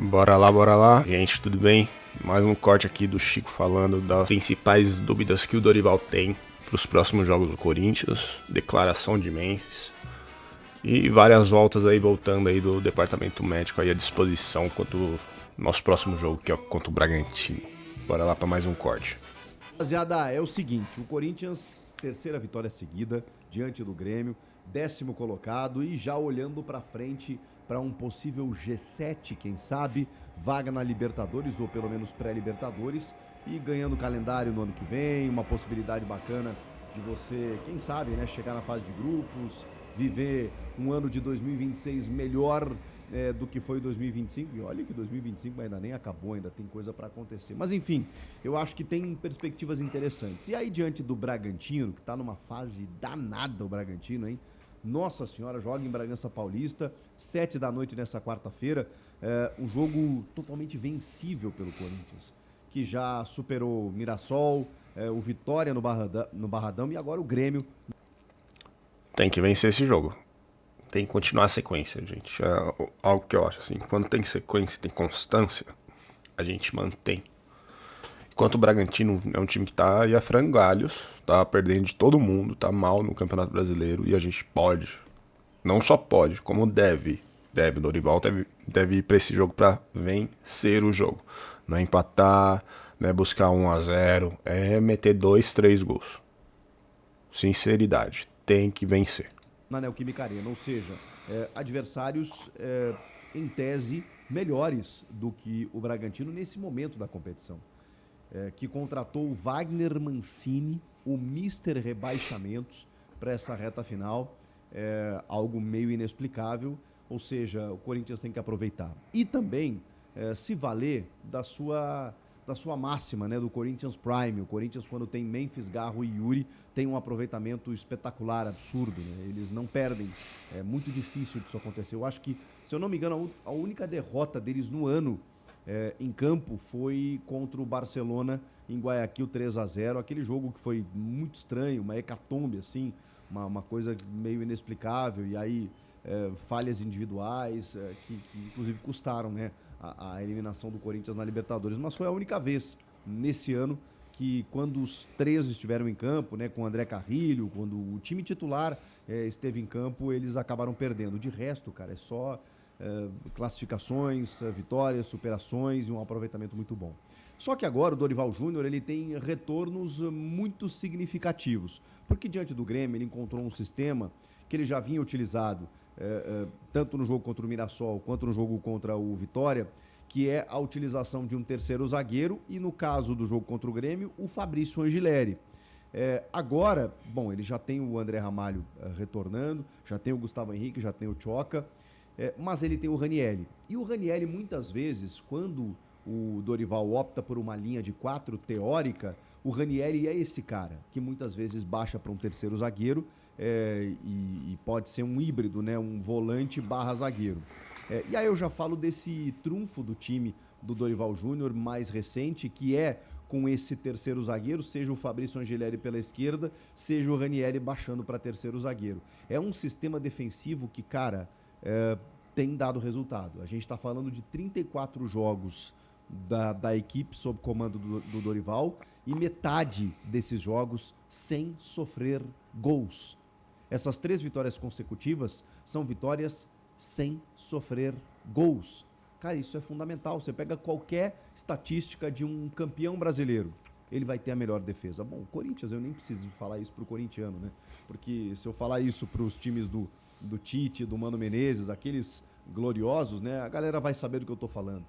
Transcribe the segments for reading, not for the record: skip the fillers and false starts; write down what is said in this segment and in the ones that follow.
Bora lá. Gente, tudo bem? Mais um corte aqui do Chico falando das principais dúvidas que o Dorival tem para os próximos jogos do Corinthians, declaração de Memphis e várias voltas aí, voltando aí do departamento médico aí à disposição quanto ao nosso próximo jogo, que é contra o Bragantino. Bora lá para mais um corte. Rapaziada, é o seguinte, o Corinthians, terceira vitória seguida, diante do Grêmio, 10º colocado e já olhando pra frente para um possível G7, quem sabe, vaga na Libertadores ou pelo menos pré-Libertadores e ganhando o calendário no ano que vem, uma possibilidade bacana de você, quem sabe, né, chegar na fase de grupos, viver um ano de 2026 melhor do que foi 2025, e olha que 2025 ainda nem acabou, ainda tem coisa para acontecer. Mas enfim, eu acho que tem perspectivas interessantes. E aí diante do Bragantino, que tá numa fase danada o Bragantino, hein? Nossa senhora, joga em Bragança Paulista, 7 da noite nessa quarta-feira, um jogo totalmente vencível pelo Corinthians, que já superou o Mirassol, o Vitória no Barradão e agora o Grêmio. Tem que vencer esse jogo. Tem que continuar a sequência, gente. É algo que eu acho assim, quando tem sequência, tem constância, a gente mantém. Enquanto o Bragantino é um time que tá aí a frangalhos, tá perdendo de todo mundo, tá mal no Campeonato Brasileiro, e a gente pode, não só pode, como deve, o Dorival deve ir pra esse jogo pra vencer o jogo. Não é empatar, não é buscar 1-0, é meter 2, 3 gols. Sinceridade, tem que vencer. Na Neoquímica Arena, ou seja, adversários em tese melhores do que o Bragantino nesse momento da competição, que contratou o Wagner Mancini, o Mister Rebaixamentos, para essa reta final, algo meio inexplicável, ou seja, o Corinthians tem que aproveitar. E também se valer da sua máxima, né, do Corinthians Prime. O Corinthians, quando tem Memphis, Garro e Yuri, tem um aproveitamento espetacular, absurdo, né? Eles não perdem, é muito difícil disso acontecer. Eu acho que, se eu não me engano, a única derrota deles no ano em campo foi contra o Barcelona em Guayaquil, 3-0, aquele jogo que foi muito estranho, uma hecatombe assim, uma coisa meio inexplicável, e aí falhas individuais que inclusive custaram, né, a eliminação do Corinthians na Libertadores, mas foi a única vez nesse ano que, quando os três estiveram em campo, né, com o André Carrilho, quando o time titular esteve em campo, eles acabaram perdendo. De resto, cara, é só classificações, vitórias, superações e um aproveitamento muito bom. Só que agora o Dorival Júnior, ele tem retornos muito significativos, porque diante do Grêmio ele encontrou um sistema que ele já vinha utilizado tanto no jogo contra o Mirassol quanto no jogo contra o Vitória, que é a utilização de um terceiro zagueiro e, no caso do jogo contra o Grêmio, o Fabrício Angileri. Agora, bom, ele já tem o André Ramalho retornando, já tem o Gustavo Henrique, já tem o Tchoca, mas ele tem o Ranieri. E o Ranieri, muitas vezes, quando o Dorival opta por uma linha de 4 teórica, o Ranieri é esse cara, que muitas vezes baixa para um terceiro zagueiro e pode ser um híbrido, né? Um volante barra zagueiro. E aí eu já falo desse trunfo do time do Dorival Júnior mais recente, que é com esse terceiro zagueiro, seja o Fabrício Angileri pela esquerda, seja o Ranieri baixando para terceiro zagueiro. É um sistema defensivo que, cara, tem dado resultado. A gente está falando de 34 jogos da equipe sob comando do Dorival e metade desses jogos sem sofrer gols. Essas 3 vitórias consecutivas são vitórias sem sofrer gols. Cara, isso é fundamental. Você pega qualquer estatística de um campeão brasileiro, ele vai ter a melhor defesa. Bom, o Corinthians, eu nem preciso falar isso pro corintiano, né? Porque se eu falar isso pros times do Tite, do Mano Menezes, aqueles gloriosos, né? A galera vai saber do que eu tô falando.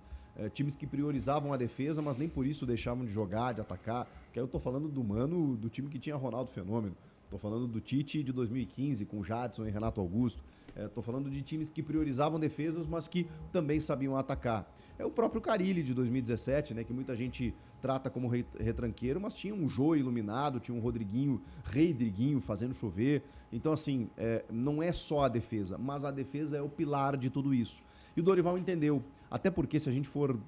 Times que priorizavam a defesa, mas nem por isso deixavam de jogar, de atacar. Porque aí eu tô falando do Mano, do time que tinha Ronaldo Fenômeno. Tô falando do Tite de 2015, com Jadson e Renato Augusto. Tô falando de times que priorizavam defesas, mas que também sabiam atacar. É o próprio Carille de 2017, né, que muita gente trata como retranqueiro, mas tinha um Jô iluminado, tinha um Rei Driguinho fazendo chover. Então, assim, não é só a defesa, mas a defesa é o pilar de tudo isso. E o Dorival entendeu. Até porque, se a gente for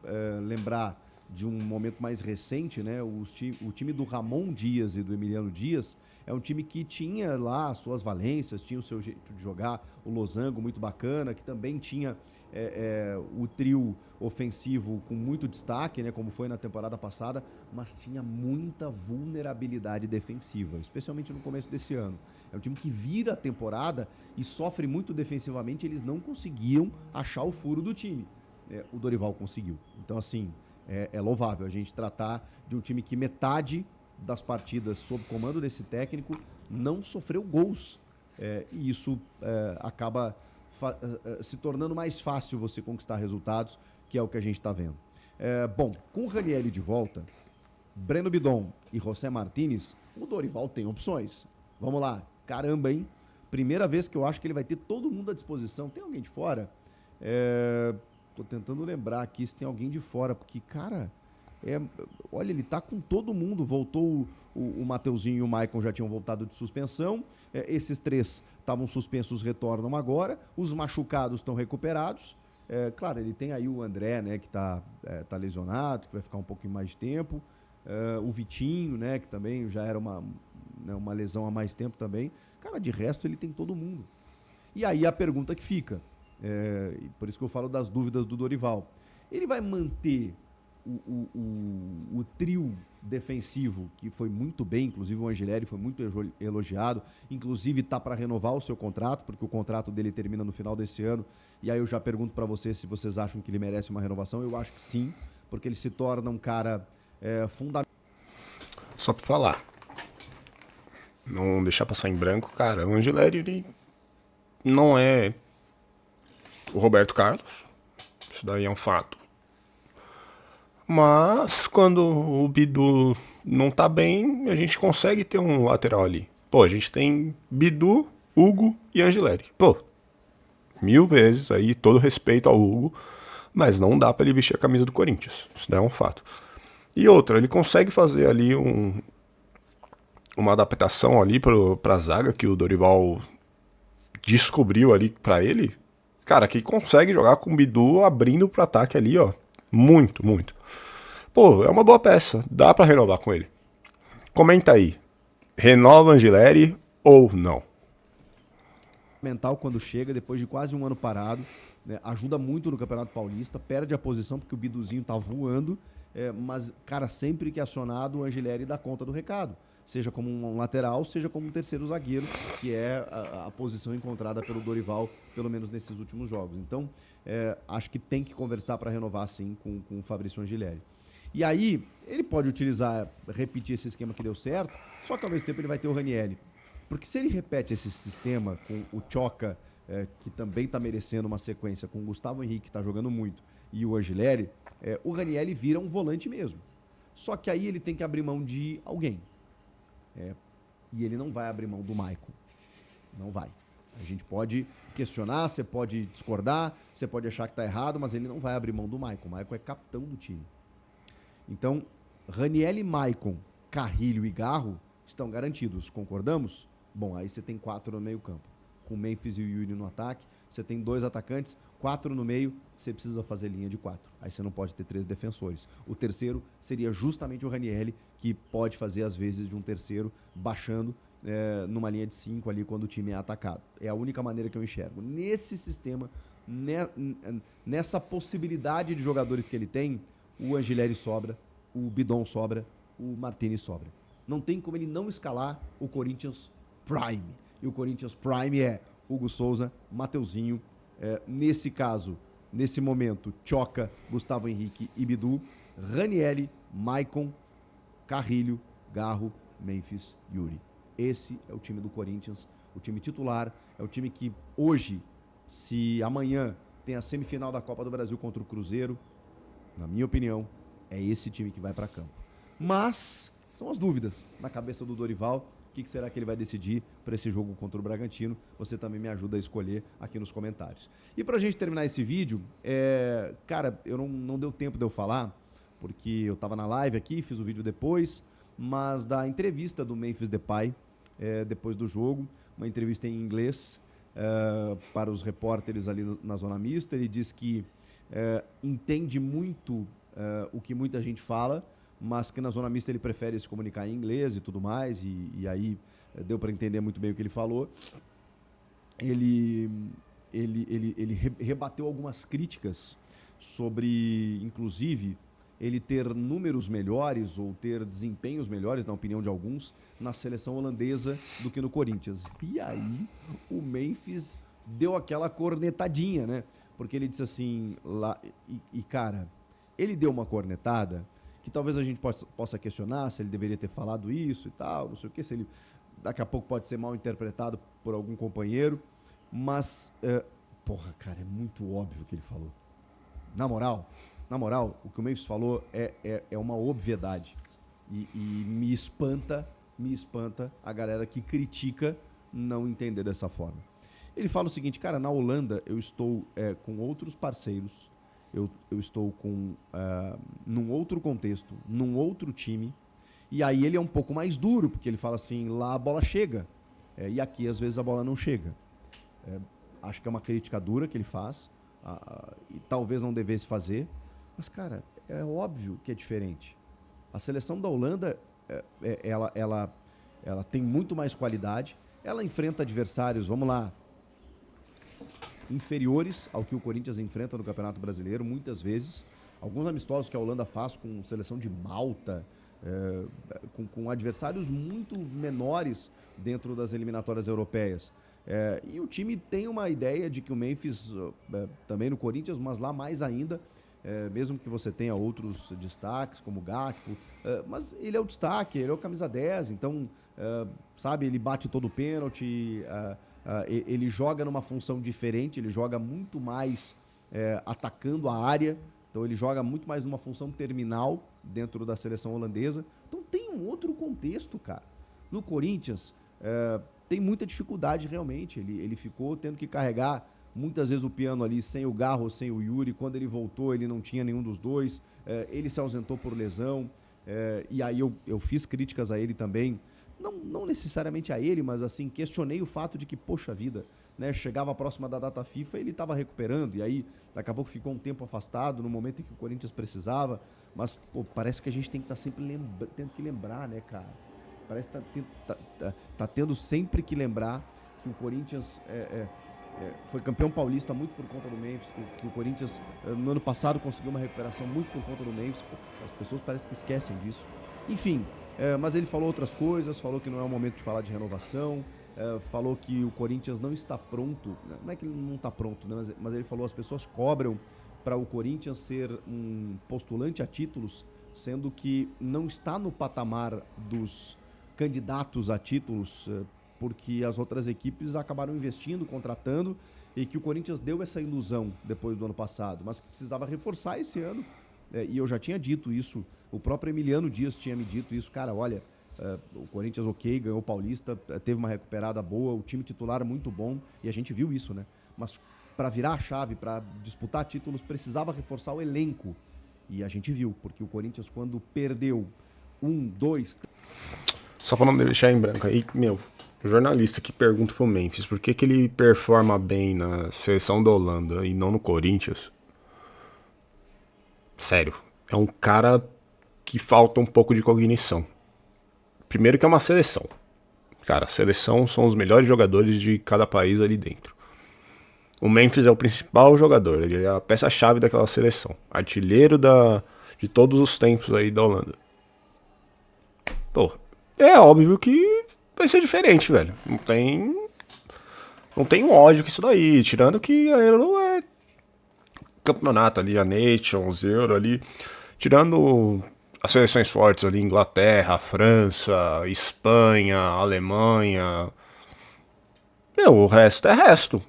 lembrar de um momento mais recente, né? O time do Ramon Dias e do Emiliano Dias é um time que tinha lá suas valências, tinha o seu jeito de jogar, o losango muito bacana, que também tinha o trio ofensivo com muito destaque, né, como foi na temporada passada, mas tinha muita vulnerabilidade defensiva, especialmente no começo desse ano. É um time que vira a temporada e sofre muito defensivamente, eles não conseguiam achar o furo do time. O Dorival conseguiu. Então, assim, é louvável a gente tratar de um time que metade das partidas sob comando desse técnico não sofreu gols. E isso acaba se tornando mais fácil você conquistar resultados, que é o que a gente está vendo. Bom, com o Ranieri de volta, Breno Bidon e José Martínez, o Dorival tem opções. Vamos lá. Caramba, hein? Primeira vez que eu acho que ele vai ter todo mundo à disposição. Tem alguém de fora? Tô tentando lembrar aqui se tem alguém de fora, porque, cara, olha, ele tá com todo mundo. Voltou o Mateuzinho e o Maicon já tinham voltado de suspensão. Esses 3 estavam suspensos, retornam agora. Os machucados estão recuperados. Claro, ele tem aí o André, né, que tá lesionado, que vai ficar um pouquinho mais de tempo. O Vitinho, né, que também já era uma lesão há mais tempo também. Cara, de resto ele tem todo mundo. E aí a pergunta que fica, por isso que eu falo das dúvidas do Dorival. Ele vai manter o trio defensivo, que foi muito bem, inclusive o Angileri foi muito elogiado, inclusive está para renovar o seu contrato, porque o contrato dele termina no final desse ano, e aí eu já pergunto para vocês se vocês acham que ele merece uma renovação. Eu acho que sim, porque ele se torna um cara fundamental. Só pra falar, não deixar passar em branco, cara, o Angileri, ele não é o Roberto Carlos, isso daí é um fato. Mas quando o Bidu não tá bem, a gente consegue ter um lateral ali. Pô, a gente tem Bidu, Hugo e Angileri. Pô, 1000 vezes aí, todo respeito ao Hugo, mas não dá pra ele vestir a camisa do Corinthians. Isso daí é um fato. E outra, ele consegue fazer ali uma adaptação ali pra zaga que o Dorival descobriu ali pra ele. Cara, que consegue jogar com o Bidu abrindo pro ataque ali, ó. Muito, muito. Pô, é uma boa peça. Dá pra renovar com ele. Comenta aí. Renova Angileri ou não? Mental quando chega, depois de quase um ano parado, né, ajuda muito no Campeonato Paulista, perde a posição porque o Biduzinho tá voando, mas, cara, sempre que acionado, o Angileri dá conta do recado. Seja como um lateral, seja como um terceiro zagueiro, que é a posição encontrada pelo Dorival, pelo menos nesses últimos jogos. Então, acho que tem que conversar para renovar, sim, com o Fabrício Angileri. E aí, ele pode repetir esse esquema que deu certo, só que ao mesmo tempo ele vai ter o Ranieri. Porque se ele repete esse sistema com o Choca, que também está merecendo uma sequência, com o Gustavo Henrique, que está jogando muito, e o Angileri, o Ranieri vira um volante mesmo. Só que aí ele tem que abrir mão de alguém. E ele não vai abrir mão do Maicon. Não vai. A gente pode questionar, você pode discordar, você pode achar que está errado, mas ele não vai abrir mão do Maicon. O Maicon é capitão do time. Então, Ranieri, Maicon, Carrilho e Garro estão garantidos, concordamos? Bom, aí você tem 4 no meio campo. Com Memphis e o Yuri no ataque, você tem 2 atacantes, 4 no meio, você precisa fazer linha de 4. Aí você não pode ter 3 defensores. O terceiro seria justamente o Ranieri, que pode fazer às vezes de um terceiro, baixando numa linha de 5 ali quando o time é atacado. É a única maneira que eu enxergo. Nesse sistema, nessa possibilidade de jogadores que ele tem, o Angileri sobra, o Bidon sobra, o Martínez sobra. Não tem como ele não escalar o Corinthians Prime. E o Corinthians Prime é Hugo Souza, Mateuzinho, nesse caso, nesse momento, Choca, Gustavo Henrique e Bidu, Ranieri, Maicon, Carrilho, Garro, Memphis, Yuri. Esse é o time do Corinthians, o time titular, é o time que hoje, se amanhã tem a semifinal da Copa do Brasil contra o Cruzeiro, na minha opinião, é esse time que vai para campo. Mas são as dúvidas na cabeça do Dorival. O que será que ele vai decidir para esse jogo contra o Bragantino? Você também me ajuda a escolher aqui nos comentários. E para a gente terminar esse vídeo, cara, eu não deu tempo de eu falar, porque eu estava na live aqui, fiz o vídeo depois, mas da entrevista do Memphis Depay, depois do jogo, uma entrevista em inglês para os repórteres ali na zona mista. Ele diz que entende muito o que muita gente fala, mas que na zona mista ele prefere se comunicar em inglês e tudo mais, e aí deu para entender muito bem o que ele falou. Ele rebateu algumas críticas sobre, inclusive, ele ter números melhores ou ter desempenhos melhores, na opinião de alguns, na seleção holandesa do que no Corinthians. E aí o Memphis deu aquela cornetadinha, né? Porque ele disse assim, cara, ele deu uma cornetada que talvez a gente possa questionar se ele deveria ter falado isso e tal, não sei o que, se ele daqui a pouco pode ser mal interpretado por algum companheiro, mas, porra, cara, é muito óbvio o que ele falou. Na moral, o que o Memphis falou é uma obviedade. E me espanta a galera que critica não entender dessa forma. Ele fala o seguinte, cara, na Holanda eu estou com outros parceiros, eu estou num outro contexto, num outro time, e aí ele é um pouco mais duro, porque ele fala assim, lá a bola chega, e aqui às vezes a bola não chega. Acho que é uma crítica dura que ele faz, e talvez não devesse fazer, mas, cara, é óbvio que é diferente. A seleção da Holanda, ela tem muito mais qualidade, ela enfrenta adversários, vamos lá, inferiores ao que o Corinthians enfrenta no Campeonato Brasileiro, muitas vezes. Alguns amistosos que a Holanda faz com seleção de Malta, com adversários muito menores dentro das eliminatórias europeias. E o time tem uma ideia de que o Memphis, também no Corinthians, mas lá mais ainda, mesmo que você tenha outros destaques, como o Gakpo, mas ele é o destaque, ele é o camisa 10, então, sabe, ele bate todo o pênalti, ele joga numa função diferente, ele joga muito mais atacando a área, então ele joga muito mais numa função terminal dentro da seleção holandesa. Então tem um outro contexto, cara. No Corinthians, tem muita dificuldade realmente, ele ficou tendo que carregar muitas vezes o piano ali sem o Garro, sem o Yuri. Quando ele voltou, ele não tinha nenhum dos dois. Ele se ausentou por lesão. E aí eu fiz críticas a ele também. Não necessariamente a ele, mas assim, questionei o fato de que, poxa vida, né, chegava próxima da data FIFA e ele estava recuperando. E aí, daqui a pouco ficou um tempo afastado, no momento em que o Corinthians precisava. Mas, pô, parece que a gente tem que estar sempre tendo que lembrar, né, cara? Parece que tá tendo sempre que lembrar que o Corinthians foi campeão paulista muito por conta do Memphis, que o Corinthians no ano passado conseguiu uma recuperação muito por conta do Memphis. As pessoas parecem que esquecem disso. Enfim, mas ele falou outras coisas, falou que não é o momento de falar de renovação, falou que o Corinthians não está pronto, não é que ele não está pronto, né, mas ele falou que as pessoas cobram para o Corinthians ser um postulante a títulos, sendo que não está no patamar dos candidatos a títulos, porque as outras equipes acabaram investindo, contratando, e que o Corinthians deu essa ilusão depois do ano passado, mas que precisava reforçar esse ano. E eu já tinha dito isso, o próprio Emiliano Dias tinha me dito isso, cara, olha, o Corinthians ganhou o Paulista, teve uma recuperada boa, o time titular muito bom, e a gente viu isso, né? Mas para virar a chave, para disputar títulos, precisava reforçar o elenco, e a gente viu, porque o Corinthians, quando perdeu 1, 2... Só pra não deixar em branco aí, o jornalista que pergunta pro Memphis por que ele performa bem na seleção da Holanda e não no Corinthians. Sério, é um cara que falta um pouco de cognição. Primeiro que é uma seleção. Cara, a seleção são os melhores jogadores de cada país ali dentro. O Memphis é o principal jogador, ele é a peça-chave daquela seleção. Artilheiro de todos os tempos aí da Holanda. Pô, é óbvio que vai ser diferente, velho. Não tem ódio com isso daí. Tirando que a Euro é campeonato ali, a Nations, Euro ali. Tirando as seleções fortes ali, Inglaterra, França, Espanha, Alemanha. O resto é resto.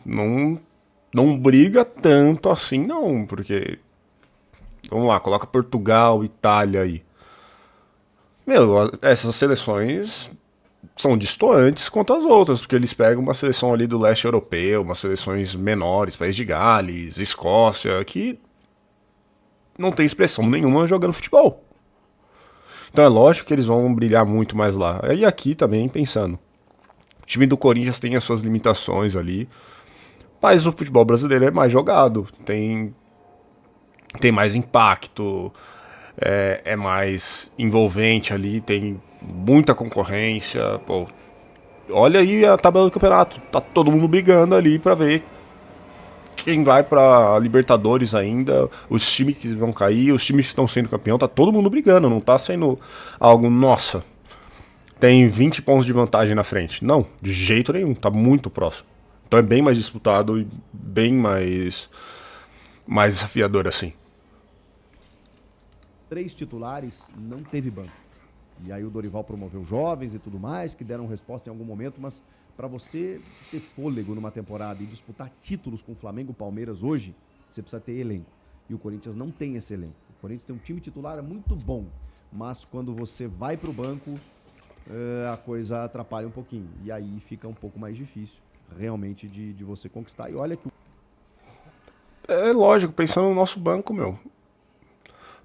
Não briga tanto assim, não. Porque, vamos lá, coloca Portugal, Itália aí. Essas seleções são distantes quanto as outras, porque eles pegam uma seleção ali do leste europeu, umas seleções menores, País de Gales, Escócia, que não tem expressão nenhuma jogando futebol. Então é lógico que eles vão brilhar muito mais lá. E aqui também, pensando, o time do Corinthians tem as suas limitações ali, mas o futebol brasileiro é mais jogado, tem tem mais impacto, é mais envolvente ali, tem muita concorrência. Pô, olha aí a tabela do campeonato, tá todo mundo brigando ali pra ver quem vai pra Libertadores ainda, os times que vão cair, os times que estão sendo campeão, tá todo mundo brigando, não tá sendo algo, nossa, tem 20 pontos de vantagem na frente. Não, de jeito nenhum, tá muito próximo. Então é bem mais disputado e bem mais desafiador assim. 3 titulares, não teve banco. E aí o Dorival promoveu jovens e tudo mais, que deram resposta em algum momento, mas para você ter fôlego numa temporada e disputar títulos com Flamengo e Palmeiras hoje, você precisa ter elenco. E o Corinthians não tem esse elenco. O Corinthians tem um time titular muito bom, mas quando você vai para o banco, a coisa atrapalha um pouquinho. E aí fica um pouco mais difícil, realmente, de você conquistar. E olha que É lógico, pensando no nosso banco, meu.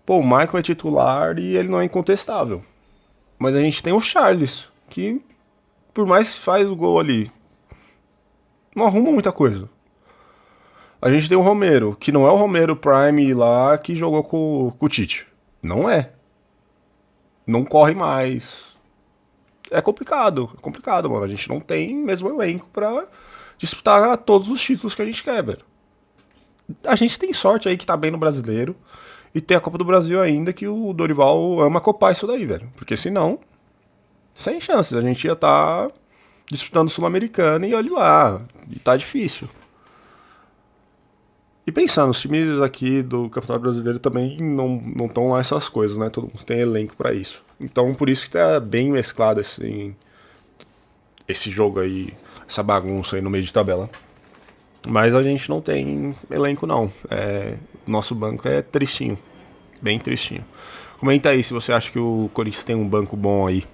Pô, o Michael é titular e ele não é incontestável. Mas a gente tem o Charles, que por mais que faz o gol ali, não arruma muita coisa. A gente tem o Romero, que não é o Romero Prime lá que jogou com o Tite. Não é. Não corre mais. É complicado, mano. A gente não tem mesmo elenco pra disputar todos os títulos que a gente quer, velho. A gente tem sorte aí que tá bem no brasileiro. E tem a Copa do Brasil ainda, que o Dorival ama copar isso daí, velho. Porque senão, sem chances. A gente ia estar disputando Sul-Americana e olha lá. E tá difícil. E pensando, os times aqui do Campeonato Brasileiro também não estão lá essas coisas, né? Todo mundo tem elenco pra isso. Então, por isso que tá bem mesclado esse jogo aí, essa bagunça aí no meio de tabela. Mas a gente não tem elenco, não. Nosso banco é tristinho. Bem tristinho. Comenta aí se você acha que o Corinthians tem um banco bom aí.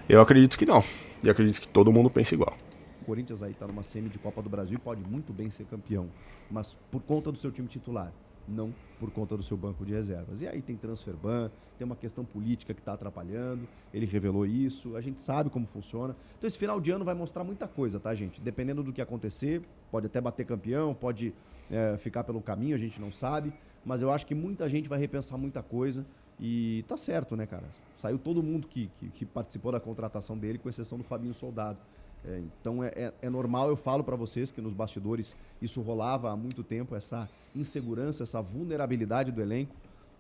Eu acredito que não. E acredito que todo mundo pensa igual. o Corinthians aí tá numa semi de Copa do Brasil e pode muito bem ser campeão. Mas por conta do seu time titular, não por conta do seu banco de reservas. E aí tem transfer ban, tem uma questão política que está atrapalhando, ele revelou isso, a gente sabe como funciona. Então esse final de ano vai mostrar muita coisa, tá, gente? Dependendo do que acontecer, pode até bater campeão, pode ficar pelo caminho, a gente não sabe, mas eu acho que muita gente vai repensar muita coisa e tá certo, né, cara? Saiu todo mundo que participou da contratação dele, com exceção do Fabinho Soldado. Então é normal, eu falo para vocês que nos bastidores isso rolava há muito tempo, essa insegurança, essa vulnerabilidade do elenco.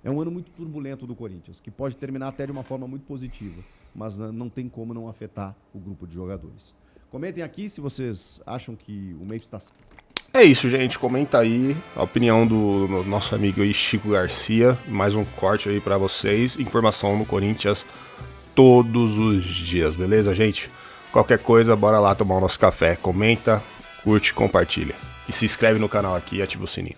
É um ano muito turbulento do Corinthians, que pode terminar até de uma forma muito positiva, mas não tem como não afetar o grupo de jogadores. Comentem aqui se vocês acham que o Memphis está... É isso, gente. Comenta aí a opinião do nosso amigo aí, Chico Garcia. Mais um corte aí pra vocês. Informação no Corinthians todos os dias, beleza, gente? Qualquer coisa, bora lá tomar o nosso café. Comenta, curte, compartilha. E se inscreve no canal aqui e ativa o sininho.